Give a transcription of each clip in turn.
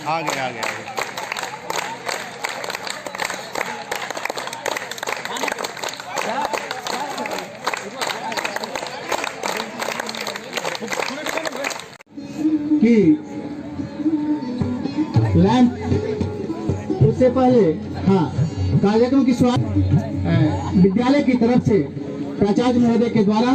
आगे आगे आगे। कि लैंप उससे पहले हाँ कार्यक्रम की शुरुआत विद्यालय की तरफ से प्राचार्य महोदय के द्वारा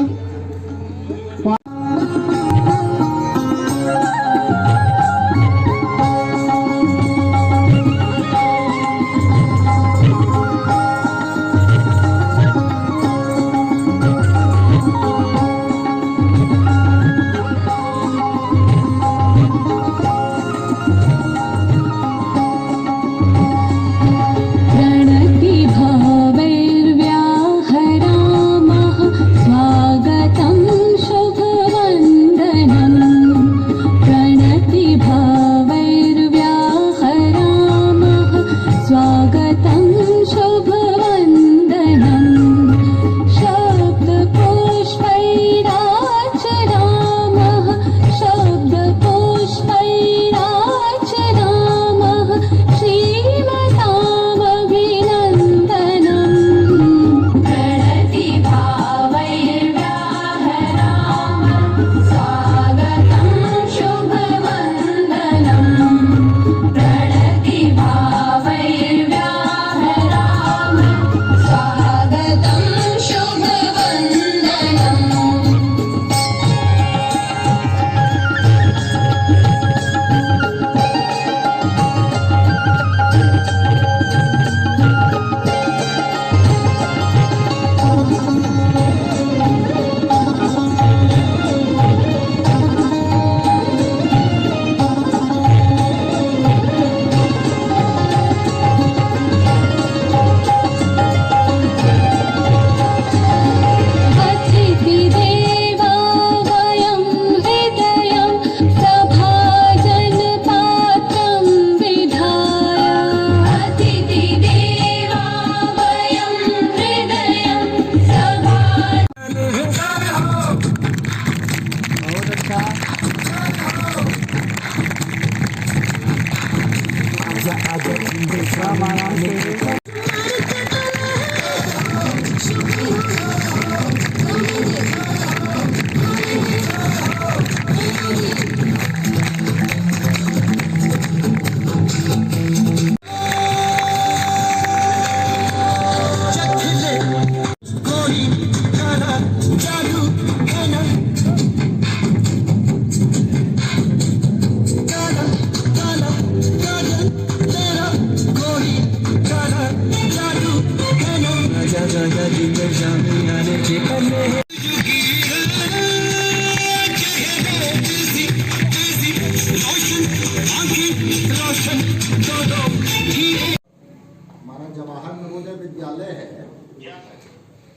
हमारा जवाहर नवोदय विद्यालय है,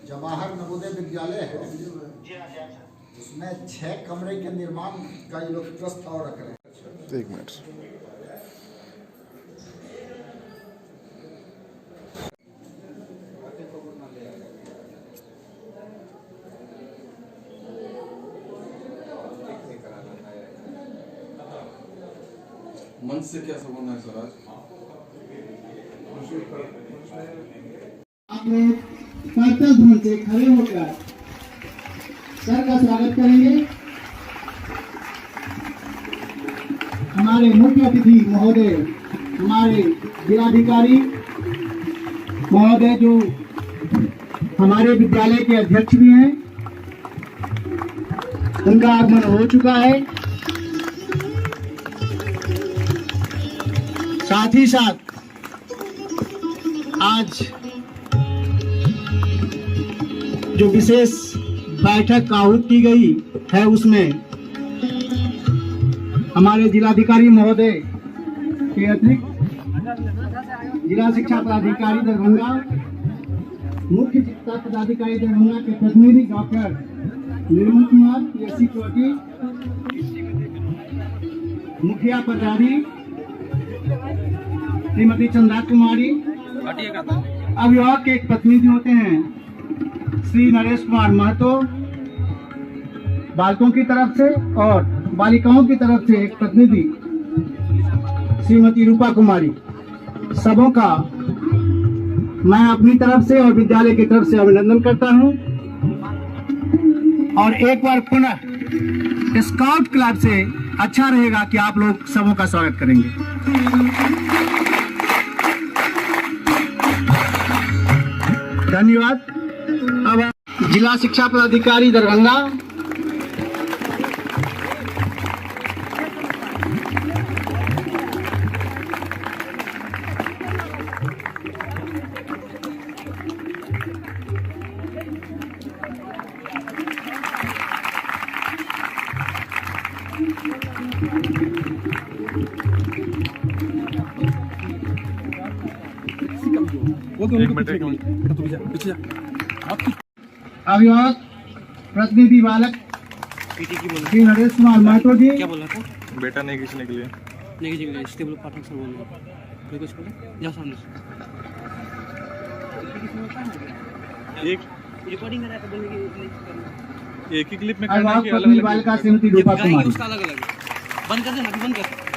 जवाहर नवोदय विद्यालय है, उसमें 6 कमरे के निर्माण का ये लोग प्रस्ताव रख रहे हैं। एक मिनट। मंच से क्या संबंध है सर? आपने कर्तव्य ध्वन से खड़े होकर सर का स्वागत करेंगे। हमारे मुख्य अतिथि महोदय, हमारे जिलाधिकारी महोदय जो हमारे विद्यालय के अध्यक्ष भी हैं, उनका आगमन हो चुका है। साथ ही साथ आज जो विशेष बैठक आहूत की गई है उसमें हमारे जिलाधिकारी महोदय के अतिरिक्त जिला शिक्षा पदाधिकारी दरभंगा, मुख्य शिक्षा पदाधिकारी दरभंगा के प्रतिनिधि डॉक्टर निर्मल कुमार PSC चोटी, मुखिया प्रभारी श्रीमती चंदा कुमारी, अभिभावक के एक प्रतिनिधि होते हैं श्री नरेश कुमार महतो, बालकों की तरफ से और बालिकाओं की तरफ से एक प्रतिनिधि श्रीमती रूपा कुमारी, सबों का मैं अपनी तरफ से और विद्यालय की तरफ से अभिनंदन करता हूं और एक बार पुनः स्काउट क्लब से अच्छा रहेगा कि आप लोग सबों का स्वागत करेंगे। धन्यवाद। अब जिला शिक्षा पदाधिकारी दरभंगा अभिभावक प्रतिनिधि बालक श्री नरेश कुमार महतो जी, क्या बोल रहा था? बेटा नहीं खींचने के लिए नहीं जी, स्टेबल पाठक सर बोल रहे कोई कुछ बोले जाओ सामने से। एक रिकॉर्डिंग कर रहा है तो बोलने की एक ही क्लिप में करना अभिभावक कि अलग प्रतिनिधि अलग बालिका श्रीमती रूपा गाएंगे कुमारी। उसका अलग अलग बंद कर देना, अभी बंद कर।